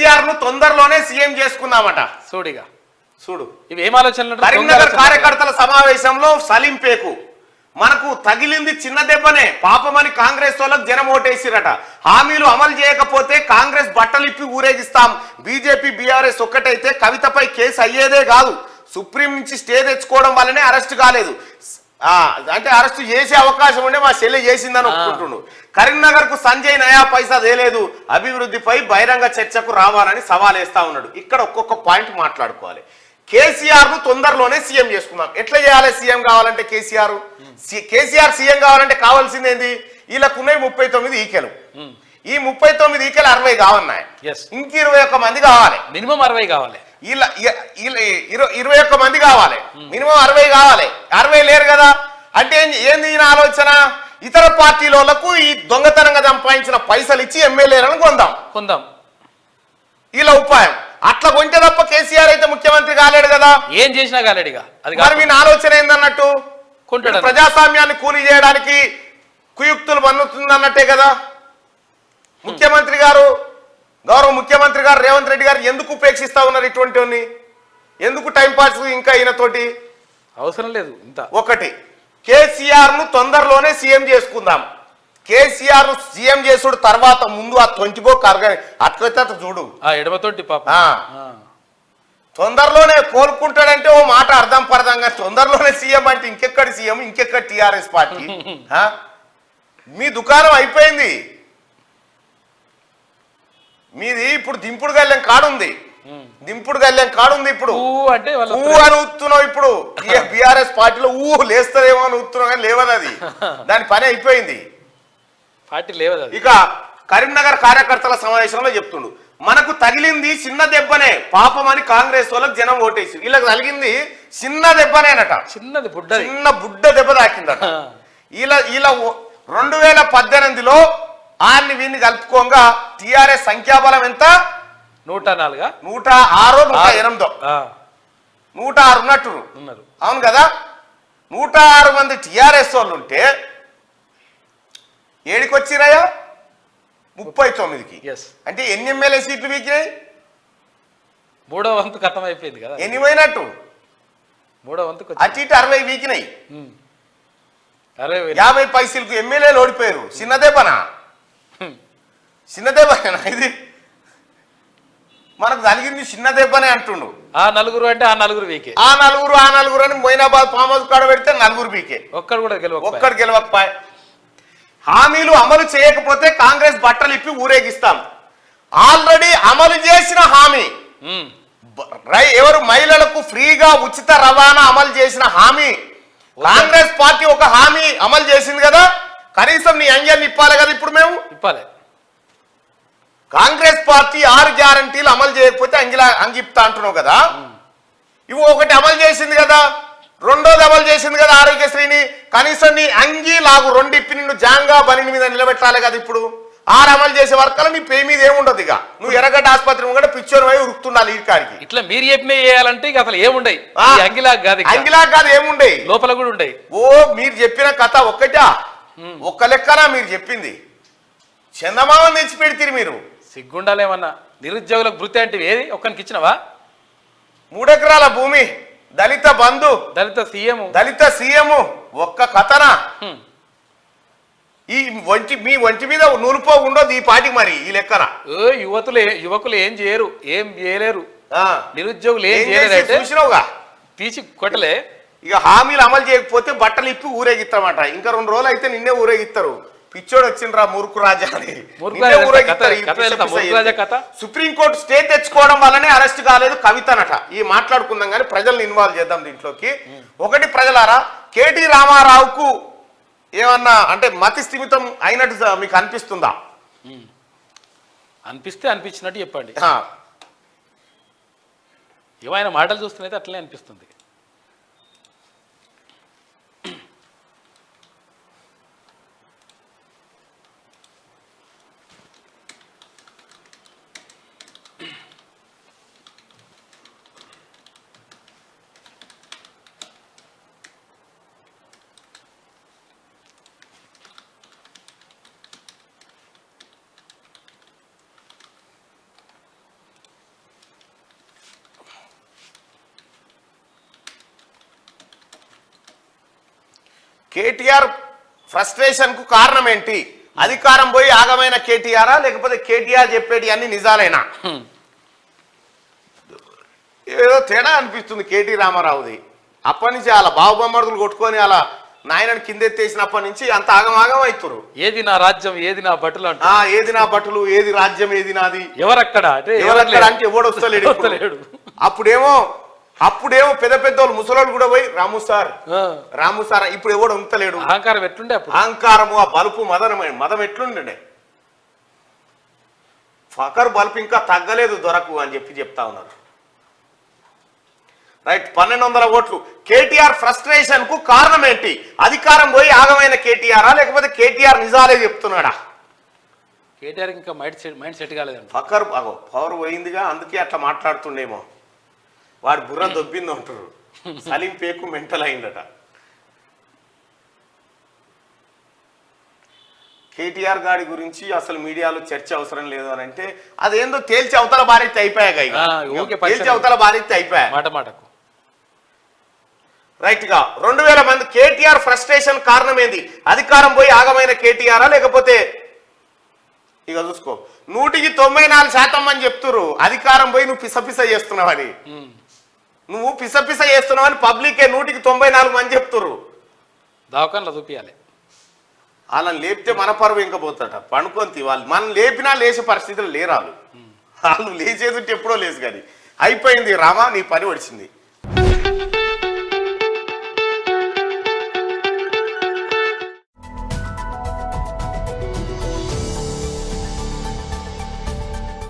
కేసీఆర్ ను తొందరలోనే సీఎం చేసుకుందామట. చూడు ఇవి ఏం ఆలోచనలు? కరీంనగర్ కార్యకర్తల సమావేశంలో సలీంపేకు మనకు తగిలింది చిన్న దెబ్బనే, పాపమని కాంగ్రెస్ వాళ్ళకు జనం ఓటేసిరట. హామీలు అమలు చేయకపోతే కాంగ్రెస్ బట్టలిప్పి ఊరేగిస్తాం. బీజేపీ బీఆర్ఎస్ ఒక్కటైతే కవితపై కేసు అయ్యేదే కాదు. సుప్రీం నుంచి స్టే తెచ్చుకోవడం వల్లనే అరెస్ట్ కాలేదు. అంటే అరెస్ట్ చేసే అవకాశం ఉండే మా చెల్లె చేసిందని ఒప్పుకుంటుండు. కరీంనగర్ కు సంజయ్ నయా పైసా తేలేదు. అభివృద్ధిపై బహిరంగ చర్చకు రావాలని సవాల్ వేస్తా ఉన్నాడు. ఇక్కడ ఒక్కొక్క పాయింట్ మాట్లాడుకోవాలి. కేసీఆర్ ను తొందరలోనే సీఎం చేసుకుందాం. ఎట్లా చేయాలి సీఎం కావాలంటే? కేసీఆర్ సీఎం కావాలంటే కావాల్సింది ఏంది? వీళ్ళకున్నాయి 39 ఈకెలు. ఈ 39 ఈకెలు 60 కావన్నాయి. ఇంక 21 మంది కావాలి, మినిమం 60 కావాలి. 21 మంది కావాలి, మినిమం 60 కావాలి. 60 లేరు కదా అంటే ఏంది ఈయన ఆలోచన? ఇతర పార్టీలకు ఈ దొంగతనంగా సంపాదించిన పైసలు ఇచ్చి ఎమ్మెల్యేలను కొందాం. ఇలా ఉపాయం. అట్లా కొంటే తప్ప కేసీఆర్ అయితే ముఖ్యమంత్రి కాలేడు కదా, ఏం చేసినా కాలేడుగా. మరి మీ ఆలోచన ఏందన్నట్టు? ప్రజాస్వామ్యాన్ని కూలీ చేయడానికి కుయుక్తులు పన్నుతుందన్నట్టే కదా. ముఖ్యమంత్రి గారు, గౌరవ ముఖ్యమంత్రి గారు రేవంత్ రెడ్డి గారు ఎందుకు ఉపేక్షిస్తా ఉన్నారు ఇటువంటి? ఎందుకు టైంపాస్ ఇంకా ఈయనతోటి అవసరం లేదు. ఇంత ఒకటి, కేసీఆర్ ను తొందరలోనే సీఎం చేసుకుందాం. కేసీఆర్ ను సీఎం చేసుడు తర్వాత ముందు ఆ తొంటికో అట్లయితే చూడు, ఆ ఎడమతోటి పాప తొందరలోనే కోలుకుంటాడంటే ఓ మాట అర్థం పరదంగా, తొందరలోనే సీఎం అంటే ఇంకెక్కడి సీఎం, ఇంకెక్కడ టీఆర్ఎస్ పార్టీ? మీ దుకాణం అయిపోయింది. మీది ఇప్పుడు దింపుడు గల్లెం కాడుంది. ఇప్పుడు అంటే అని ఊతున్నావు. ఇప్పుడు బీఆర్ఎస్ పార్టీలో లేస్తారేమో అని ఊతున్నావు కానీ లేవదు అది. దాని పని అయిపోయింది, పార్టీ లేవదు. ఇక కరీంనగర్ కార్యకర్తల సమావేశంలో చెప్తుండు, మనకు తగిలింది చిన్న దెబ్బనే, పాపమని కాంగ్రెస్ వాళ్ళకి జనం ఓటేసి. వీళ్ళకి తగిలింది చిన్న దెబ్బనేనట. చిన్న బుడ్డ దెబ్బ తాకిందట. ఇలా 2018లో ఆర్ని వీన్ని కలుపుకోగా టిఆర్ఎస్ సంఖ్యాబలం ఎంత? 104, 106, 108, 106 ఉన్నట్టు ఉన్నారు. అవును కదా. 106 మంది టిఆర్ఎస్ వాళ్ళు ఉంటే ఏడికి వచ్చిరాయా? 39కి. అంటే ఎన్ని ఎమ్మెల్యే సీట్లు వీకినాయి? 3వ వంతు ఖతం అయిపోయింది కదా. ఎన్ని పోయినట్టు? 3వ వంతు అటు ఇటు 60 వీకినాయి. 50 పైసలకు ఎమ్మెల్యేలు ఓడిపోయారు. చిన్నదేపనా ఇది? మనకు తగిలింది చిన్న దెబ్బనే అంటుండు. ఆ నలుగురు అంటే ఆ నలుగురు వీకే, ఆ నలుగురు అని మొయినాబాద్ ఫామ్ హౌస్ కాడ పెడితే నలుగురు వీకే, ఒక్కడు గెలవకపోయి. హామీలు అమలు చేయకపోతే కాంగ్రెస్ బట్టలు ఇప్పి ఊరేగిస్తాం. ఆల్రెడీ అమలు చేసిన హామీ ఎవరు? మహిళలకు ఫ్రీగా ఉచిత రవాణా అమలు చేసిన హామీ కాంగ్రెస్ పార్టీ ఒక హామీ అమలు చేసింది కదా. కనీసం నీ అంజాన్ని ఇప్పాలి కదా. ఇప్పుడు మేము ఇప్పాలి. కాంగ్రెస్ పార్టీ 6 గ్యారంటీలు అమలు చేయకపోతే అంగిప్తా అంటున్నావు కదా. ఇవి ఒకటి అమలు చేసింది కదా, రెండోది అమలు చేసింది కదా ఆరోగ్యశ్రీని. కనీసం నీ అంగీ లాగు రెండిప్పి నిన్ను జాంగా బని మీద నిలబెట్టాలి కదా. ఇప్పుడు 6 అమలు చేసే వర్కలు నీ పే మీద ఏముండదు. ఇక నువ్వు ఎర్రగడ్డ ఆసుపత్రి కూడా పిచ్చోని పోయి ఉరుకుతుండాలి ఈ కాడికి. ఇట్లా మీరు చెప్పిన చేయాలంటే ఇక అసలు ఏముండయి, అంగిలాగా కాదు ఏముండయి, లోపల కూడా ఉండయి. ఓ మీరు చెప్పిన కథ ఒక్కటా? ఒక్క లెక్కనా మీరు చెప్పింది? చందమామని తెచ్చి పెడితే మీరు సిగ్గుండాలేమన్నా. నిరుద్యోగులకు భృతి అంటే ఏది? ఒక్కనికి ఇచ్చినవా? 3 ఎకరాల భూమి, దళిత బంధు, దళిత సీఎం ఒక్క కథనా? ఈ మీ ఒంటి మీద నూలుపో ఉండదు ఈ పాటికి. మరి ఈ లెక్కన యువకులు ఏం చేయరు, ఏం చేయలేరు. నిరుద్యోగులు ఏం చేయలేరు. చూసినావుగా, తీసి కొట్టలే. ఇక హామీలు అమలు చేయకపోతే బట్టలు ఇప్పి ఊరేగిస్తామట. ఇంకా 2 రోజులు అయితే నిన్నే ఊరేగిస్తారు. పిచ్చోడు వచ్చిండ్రా మురుకు రాజా అని. సుప్రీంకోర్టు స్టే తెచ్చుకోవడం వల్లనే అరెస్ట్ కాలేదు కవితనట. ఈ మాట్లాడుకుందాం కానీ ప్రజల్ని ఇన్వాల్వ్ చేద్దాం దీంట్లోకి. ఒకటి, ప్రజలారా, కేటీ రామారావుకు ఏమన్నా అంటే మతి స్థిమితం అయినట్టు మీకు అనిపిస్తుందా? అనిపించినట్టు చెప్పండి. ఏమైనా మాటలు చూస్తున్నైతే అట్లనే అనిపిస్తుంది. కేటీఆర్ ఫ్రస్ట్రేషన్ కు కారణం ఏంటి? అధికారం పోయి ఆగమైన కేటీఆరా లేకపోతే కేటీఆర్ చెప్పేటి అన్ని నిజాలేనా? ఏదో తేడా అనిపిస్తుంది కేటీ రామారావుది. అప్పటి నుంచి అలా బాబుబొమ్మడులు కొట్టుకొని అలా నాయనని కిందెత్తేసినప్పటి నుంచి అంత ఆగమాగం అవుతారు. ఏది నా రాజ్యం, ఏది నా బట్టలు అంట. ఏది నా బట్టలు, ఏది రాజ్యం, ఏది నాది, ఎవరక్కడ అంటే ఎవరక్కడ అంటే ఎవడు వస్తలేడు. అప్పుడేమో పెద్ద పెద్దోళ్ళు ముసలోళ్ళు కూడా పోయి రాము సార్ ఇప్పుడు ఎవడు ఉంటలేడు. అహంకారం ఎట్లుండే అప్పుడు, అహంకారము, ఆ బలుపు మదం ఎట్లుండే. ఫకర్ బల్బు ఇంకా తగ్గలేదు దొరకు అని చెప్తా ఉన్నారు. రైట్, 1200 ఓట్లు. కేటీఆర్ ఫ్రస్ట్రేషన్ కు కారణం ఏంటి? అధికారం పోయి ఆగమైన కేటీఆరా లేకపోతే కేటీఆర్ నిజాలే చెప్తున్నాడా? కేటీఆర్ ఇంకా మైండ్ సెట్ కాలేదండి. ఫకర్ పవర్ పోయిందిగా, అందుకే అట్లా మాట్లాడుతుండేమో. వాడు బుర్ర దొబ్బింది అంటారు. సలీం పేకు మెంటల్ అయిందట. కేటీఆర్ గాడి గురించి అసలు మీడియాలో చర్చ అవసరం లేదు అని అంటే అదేందో తేల్చి అవతల బారెత్తి అయిపోయాగా. తేల్చి అవతల బారెత్తి అయిపోయా మాటకు. రైట్ గా 2000 మంది. కేటీఆర్ ఫ్రస్ట్రేషన్ కారణం ఏంది? అధికారం పోయి ఆగమైన కేటీఆరా లేకపోతే ఇక చూసుకో 194% అని చెప్తురు. అధికారం పోయి నువ్వు పిసపిస చేస్తున్నావని, నువ్వు పిసపిస చేస్తున్నావని పబ్లికే 194 మంది చెప్తురు. దవాఖానలో చూపియాలి. వాళ్ళని లేపితే మన పరువు ఇంకా పోతాట. పండుకొని వాళ్ళు మనం లేపినా లేచే పరిస్థితులు లేరాలు. వాళ్ళు లేచేది ఎప్పుడో లేసు కానీ అయిపోయింది. రామా నీ పని వడిచింది.